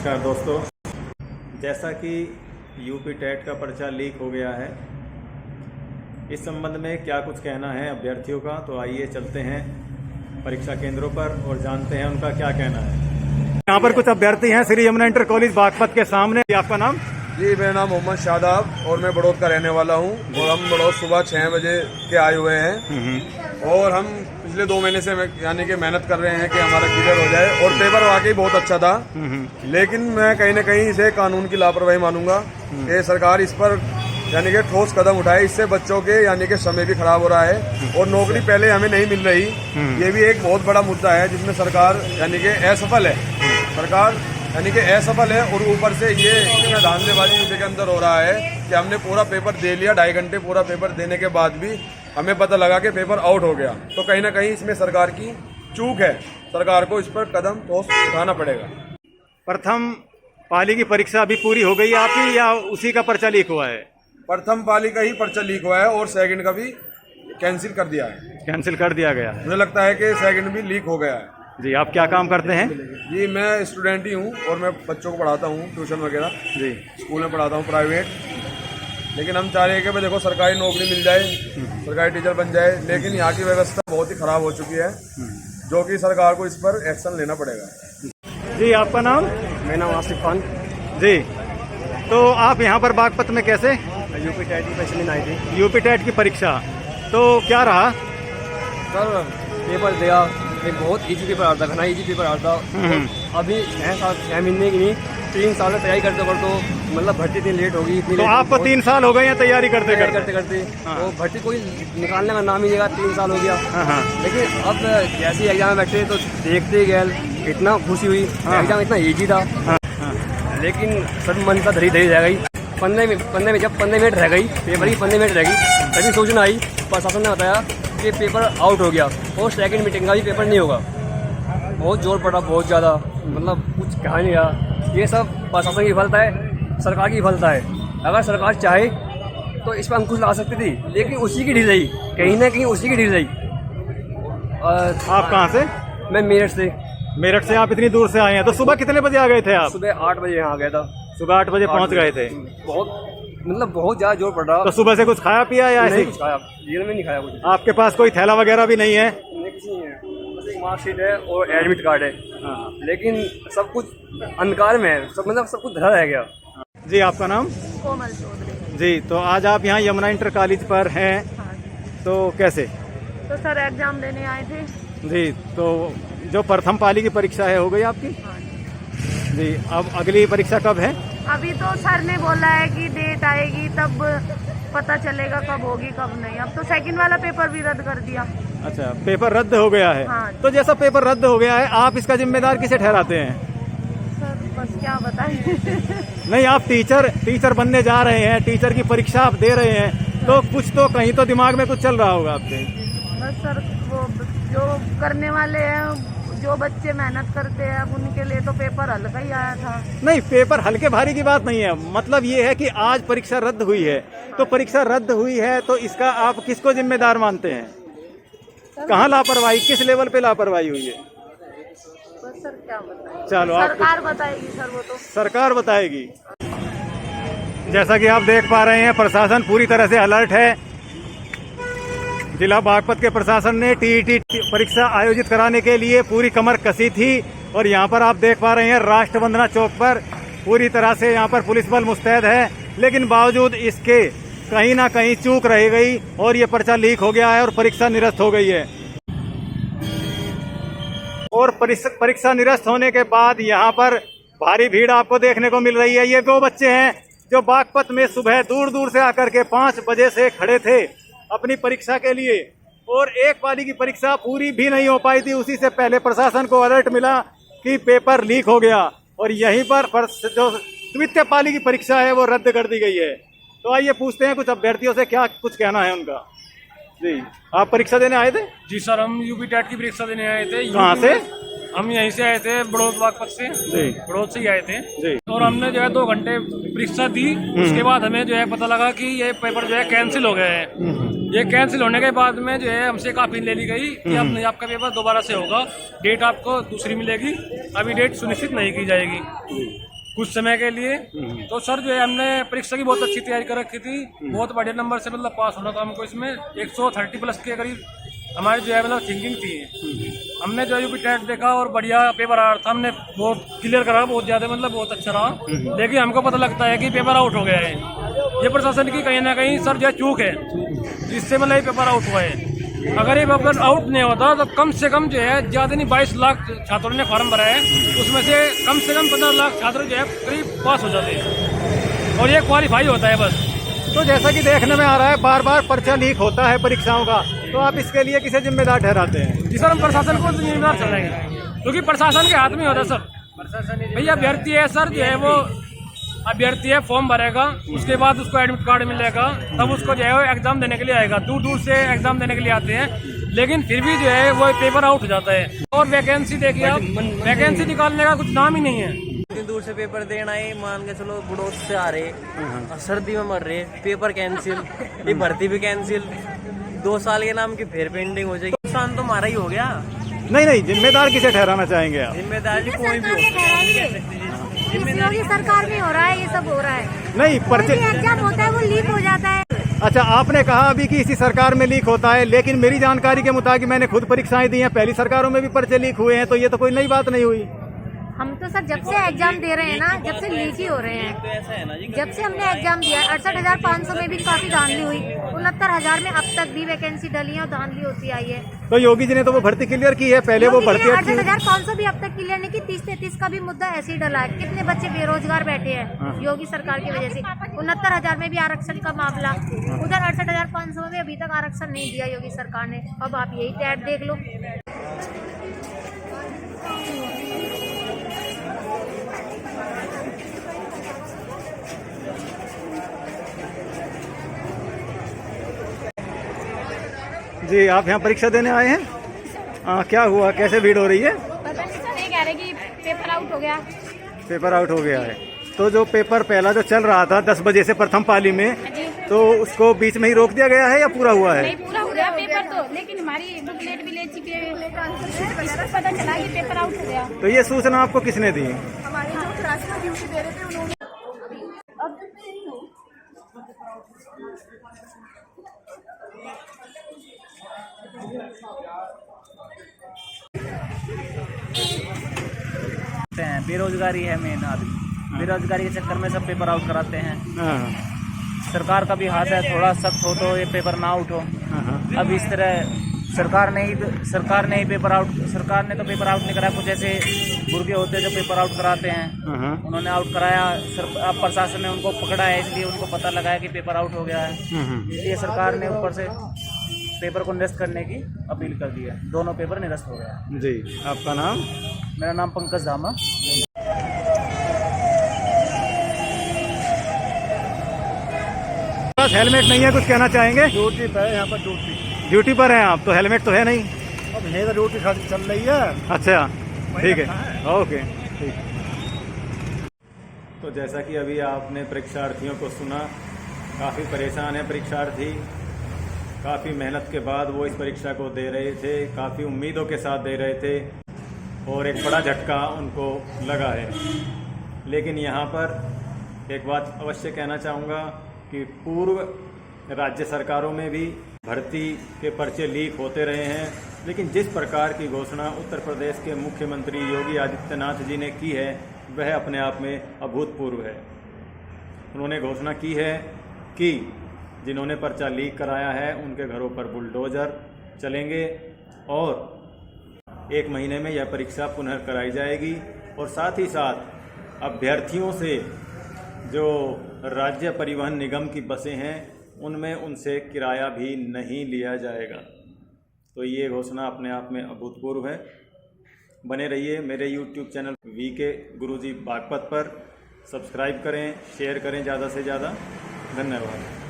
नमस्कार दोस्तों, जैसा कि यूपी टेट का पर्चा लीक हो गया है, इस संबंध में क्या कुछ कहना है अभ्यर्थियों का, तो आइए चलते हैं परीक्षा केंद्रों पर और जानते हैं उनका क्या कहना है। यहाँ पर कुछ अभ्यर्थी हैं श्री यमुना इंटर कॉलेज बागपत के सामने। आपका नाम? जी, मेरा नाम मोहम्मद शादाब और मैं बड़ौद का रहने वाला हूँ। और हम बड़ौद सुबह 6 बजे के आए हुए हैं और हम पिछले 2 महीने से यानी कि मेहनत कर रहे हैं कि हमारा क्लियर हो जाए। और पेपर वाकई बहुत अच्छा था, लेकिन मैं कहीं ना कहीं इसे कानून की लापरवाही मानूंगा कि सरकार इस पर यानी कि ठोस कदम उठाए। इससे बच्चों के यानी कि समय भी खराब हो रहा है और नौकरी पहले हमें नहीं मिल रही। ये भी एक बहुत बड़ा मुद्दा है जिसमें सरकार यानी कि असफल है। सरकार यानी कि असफल है और ऊपर से ये धांधलेबाजी उनके अंदर हो रहा है कि हमने पूरा पेपर दे लिया, 2.5 घंटे पूरा पेपर देने के बाद भी हमें पता लगा कि पेपर आउट हो गया। तो कहीं ना कहीं इसमें सरकार की चूक है। सरकार को इस पर कदम ठोस उठाना पड़ेगा। प्रथम पाली की परीक्षा अभी पूरी हो गई है आपकी या उसी का पर्चा लीक हुआ है? प्रथम पाली का ही पर्चा लीक हुआ है और सेकंड का भी कैंसिल कर दिया है। कैंसिल कर दिया गया है? मुझे लगता है कि सेकंड भी लीक हो गया है। जी, आप क्या काम करते हैं? जी, मैं स्टूडेंट ही हूँ और मैं बच्चों को पढ़ाता हूँ, ट्यूशन वगैरह। जी, स्कूल में पढ़ाता हूँ प्राइवेट। लेकिन हम चाह रहे हैं कि भाई देखो सरकारी नौकरी मिल जाए, सरकारी टीचर बन जाए, लेकिन यहाँ की व्यवस्था बहुत ही खराब हो चुकी है, जो कि सरकार को इस पर एक्शन लेना पड़ेगा। जी, आपका नाम? मेरा नाम आसिफ खान। जी, तो आप यहाँ पर बागपत में कैसे? यूपी टेट की परीक्षा लेने आई थी। यूपी टेट की परीक्षा, तो क्या रहा? सर पेपर दिया, एक बहुत इजी पेपर आता, घना इजी पेपर आता। अभी 6 महीने की नहीं 3 साल में तैयारी करते मतलब भर्ती इतनी लेट होगी। तो आपको 3 साल हो गए हैं तैयारी करते करते तो भर्ती कोई निकालने का नाम ही नहीं, 3 साल हो गया। लेकिन अब जैसे एग्जाम में बैठे तो देखते गए, इतना खुशी हुई। एग्जाम इतना ईजी था, लेकिन सब मन का धरी रह गई। 15 में जब 15 मिनट रह गई पेपर की, 15 मिनट रह गई, तभी सूचना आई, प्रशासन ने बताया कि पेपर आउट हो गया और सेकंड मीटिंग का भी पेपर नहीं होगा। बहुत जोर पड़ा, बहुत ज़्यादा, मतलब कुछ कहा नहीं रहा। ये सब प्रशासन की विफलता है, सरकार की विफलता है। अगर सरकार चाहे तो इस पर अंकुश ला सकती थी, लेकिन उसी की ढील रही, कहीं ना कहीं उसी की ढील रही। आप कहाँ से? मैं मेरठ से। मेरठ से आप इतनी दूर से आए हैं, तो सुबह कितने बजे आ गए थे आप? सुबह 8 बजे यहाँ आ गया था। सुबह 8 बजे पहुँच गए थे? बहुत ज़्यादा जोर पड़ रहा। तो सुबह से कुछ खाया पिया या ऐसे? नहीं कुछ खाया, जेल में नहीं खाया कुछ। आपके पास कोई थैला वगैरह भी नहीं है? कुछ नहीं है, बस एक मार्कशीट है और एडमिट कार्ड है। लेकिन सब कुछ अंधकार में है, सब मतलब सब कुछ धरा रह गया। जी, आपका नाम? कोमल चौधरी। जी, तो आज आप यहाँ यमुना इंटर कॉलेज पर हैं, तो कैसे? तो सर एग्जाम देने आए थे। जी, तो जो प्रथम पाली की परीक्षा है हो गई आपकी? हाँ। जी, अब अगली परीक्षा कब है? अभी तो सर ने बोला है कि डेट आएगी तब पता चलेगा कब होगी कब नहीं। अब तो सेकंड वाला पेपर भी रद्द कर दिया। अच्छा, पेपर रद्द हो गया है। हाँ। तो जैसा पेपर रद्द हो गया है, आप इसका जिम्मेदार किसे ठहराते हैं? सर बस क्या बताएं। नहीं, आप टीचर बनने जा रहे हैं, टीचर की परीक्षा आप दे रहे हैं, तो कुछ तो कहीं तो दिमाग में कुछ चल रहा होगा आपके। बस सर वो जो करने वाले हैं, जो बच्चे मेहनत करते हैं, अब उनके लिए तो पेपर हल्का ही आया था। नहीं, पेपर हल्के भारी की बात नहीं है, मतलब ये है कि आज परीक्षा रद्द हुई है, तो परीक्षा रद्द हुई है तो इसका आप किसको जिम्मेदार मानते हैं? कहाँ लापरवाही, किस लेवल पे लापरवाही हुई है? बस सर क्या बताएं। चलो, सरकार बताएगी सर, वो तो सरकार बताएगी। जैसा कि आप देख पा रहे हैं, प्रशासन पूरी तरह से अलर्ट है। जिला बागपत के प्रशासन ने टीईटी परीक्षा आयोजित कराने के लिए पूरी कमर कसी थी और यहाँ पर आप देख पा रहे हैं राष्ट्रवंदना चौक पर पूरी तरह से यहाँ पर पुलिस बल मुस्तैद है, लेकिन बावजूद इसके कहीं ना कहीं चूक रह गई और ये पर्चा लीक हो गया है और परीक्षा निरस्त हो गई है। और परीक्षा निरस्त होने के बाद यहाँ पर भारी भीड़ आपको देखने को मिल रही है। ये 2 बच्चे हैं जो बागपत में सुबह दूर दूर से आकर के 5 बजे से खड़े थे अपनी परीक्षा के लिए, और एक पाली की परीक्षा पूरी भी नहीं हो पाई थी। उसी से पहले प्रशासन को अलर्ट मिला कि पेपर लीक हो गया और यहीं पर जो द्वितीय पाली की परीक्षा है वो रद्द कर दी गई है। तो आइए पूछते हैं कुछ अभ्यर्थियों से क्या कुछ कहना है उनका। जी, आप परीक्षा देने आए थे? जी सर, हम यूपी टेट की परीक्षा देने आए थे। कहाँ से? हम यहीं से आए थे, बड़ौद बागपत से। जी, बड़ौद से ही आए थे। जी, और हमने जो है 2 घंटे परीक्षा दी। उसके बाद हमें जो है पता लगा कि ये पेपर जो है कैंसिल हो गए हैं। ये कैंसिल होने के बाद में जो है हमसे काफी ले ली गई कि अब नहीं, आपका पेपर दोबारा से होगा, डेट आपको दूसरी मिलेगी, अभी डेट सुनिश्चित नहीं की जाएगी। कुछ समय के लिए। तो सर जो है हमने परीक्षा की बहुत अच्छी तैयारी कर रखी थी, बहुत बढ़िया नंबर से मतलब पास होना था हमको। इसमें 130 प्लस के करीब हमारी जो है मतलब थिंकिंग थी। हमने जो यूपी टेट देखा और बढ़िया पेपर आ रहा था, हमने बहुत क्लियर करा, बहुत ज्यादा मतलब बहुत अच्छा रहा। लेकिन हमको पता लगता है कि पेपर आउट हो गया है। ये प्रशासन की कहीं ना कहीं सर जो है चूक है, जिससे मतलब ये पेपर आउट हुआ है। अगर ये पेपर आउट नहीं होता तो कम से कम जो है ज्यादा नहीं 22 लाख छात्रों ने फॉर्म भरा है, उसमें से कम 15 लाख छात्र जो है करीब पास हो जाते हैं और ये क्वालिफाई होता है बस। तो जैसा कि देखने में आ रहा है बार बार पर्चा लीक होता है परीक्षाओं का, तो आप इसके लिए किसे जिम्मेदार ठहराते हैं? जी सर, हम प्रशासन को जिम्मेदार चलाएंगे, क्योंकि प्रशासन के हाथ में होता है सर। प्रशासन भैया अभ्यर्थी है सर, जो है वो अभ्यर्थी है, फॉर्म भरेगा, उसके बाद उसको एडमिट कार्ड मिलेगा, तब उसको जो है वो एग्जाम देने के लिए आएगा। दूर दूर से एग्जाम देने के लिए आते हैं, लेकिन फिर भी जो है वो पेपर आउट हो जाता है। और वैकेंसी देखिए आप, वैकेंसी निकालने का कुछ नाम ही नहीं है। इतनी दूर से पेपर देना है, मान के चलो बड़ौद से आ रहे और सर्दी में मर रहे, पेपर कैंसिल, ये भर्ती भी कैंसिल, 2 साल के नाम की फिर पेंडिंग हो जाएगी। नुकसान तो हमारा ही हो गया। नहीं, जिम्मेदार किसे ठहराना चाहेंगे आप? जिम्मेदार भी कोई भी हो, योगी सरकार में हो रहा है, ये सब हो रहा है। नहीं, पर्चे एग्जाम होता है वो लीक हो जाता है। अच्छा, आपने कहा अभी कि इसी सरकार में लीक होता है, लेकिन मेरी जानकारी के मुताबिक मैंने खुद परीक्षाएं दी हैं, पहली सरकारों में भी पर्चे लीक हुए हैं, तो ये तो कोई नई बात नहीं हुई। हम तो सर जब से एग्जाम दे रहे हैं ना, जब से लीक ही हो रहे हैं। तो ऐसा है ना जी, जब से हमने एग्जाम दिया 68,500 में भी काफी धांधली हुई, 69,000 में अब तक भी वैकेंसी डली है और धांधली होती आई है। तो योगी जी ने तो वो भर्ती क्लियर की है, पहले वो भर्ती 68,500 भी अब तक क्लियर नहीं की। 30-33 का भी मुद्दा ऐसे ही डला है। कितने बच्चे बेरोजगार बैठे हैं योगी सरकार की वजह से। 69,000 में भी आरक्षण का मामला, उधर 68,500 में अभी तक आरक्षण नहीं दिया योगी सरकार ने। अब आप यही टैट देख लो। जी, आप यहाँ परीक्षा देने आए हैं? क्या हुआ, कैसे भीड़ हो रही है? पता नहीं सर, ये कह रहे कि पेपर आउट हो गया। पेपर आउट हो गया है, तो जो पेपर पहला जो चल रहा था 10 बजे से प्रथम पाली में, तो उसको बीच में ही रोक दिया गया है या पूरा हुआ है? नहीं, पूरा हो गया पेपर तो, लेकिन हमारी बुकलेट भी ले चुके हैं, पता चला कि पेपर आउट हो गया। तो ये सूचना आपको किसने दी? हमारे जो क्लास में ड्यूटी दे रहे थे उन्होंने। बेरोजगारी है मेन आदमी, बेरोजगारी के चक्कर में सब पेपर आउट कराते हैं। सरकार का भी हाथ है, थोड़ा सख्त हो तो ये पेपर ना आउट हो। अब इस तरह सरकार ने ही पेपर आउट, सरकार ने तो पेपर आउट नहीं कराया, कुछ ऐसे बुर्गे होते हैं जो पेपर आउट कराते हैं, उन्होंने आउट कराया। अब प्रशासन ने उनको पकड़ा है, इसलिए उनको पता लगा है कि पेपर आउट हो गया है, इसलिए सरकार ने ऊपर से पेपर को निरस्त करने की अपील कर दी है। दोनों पेपर निरस्त हो गया। जी, आपका नाम? मेरा नाम पंकज धामा। हेलमेट नहीं है, कुछ कहना चाहेंगे? ड्यूटी पे है यहाँ पर, ड्यूटी पर हैं आप, तो हेलमेट तो है नहीं? अब है ड्यूटी खाली चल रही है। अच्छा, ठीक है, ओके, ठीक। तो जैसा कि अभी आपने परीक्षार्थियों को सुना, काफ़ी परेशान है परीक्षार्थी। काफ़ी मेहनत के बाद वो इस परीक्षा को दे रहे थे, काफ़ी उम्मीदों के साथ दे रहे थे, और एक बड़ा झटका उनको लगा है। लेकिन यहाँ पर एक बात अवश्य कहना चाहूँगा कि पूर्व राज्य सरकारों में भी भर्ती के पर्चे लीक होते रहे हैं, लेकिन जिस प्रकार की घोषणा उत्तर प्रदेश के मुख्यमंत्री योगी आदित्यनाथ जी ने की है, वह अपने आप में अभूतपूर्व है। उन्होंने घोषणा की है कि जिन्होंने पर्चा लीक कराया है उनके घरों पर बुलडोजर चलेंगे और 1 महीने में यह परीक्षा पुनः कराई जाएगी, और साथ ही साथ अभ्यर्थियों से जो राज्य परिवहन निगम की बसें हैं उनमें उनसे किराया भी नहीं लिया जाएगा। तो ये घोषणा अपने आप में अभूतपूर्व है। बने रहिए मेरे YouTube चैनल VK गुरुजी बागपत पर। सब्सक्राइब करें, शेयर करें ज़्यादा से ज़्यादा। धन्यवाद।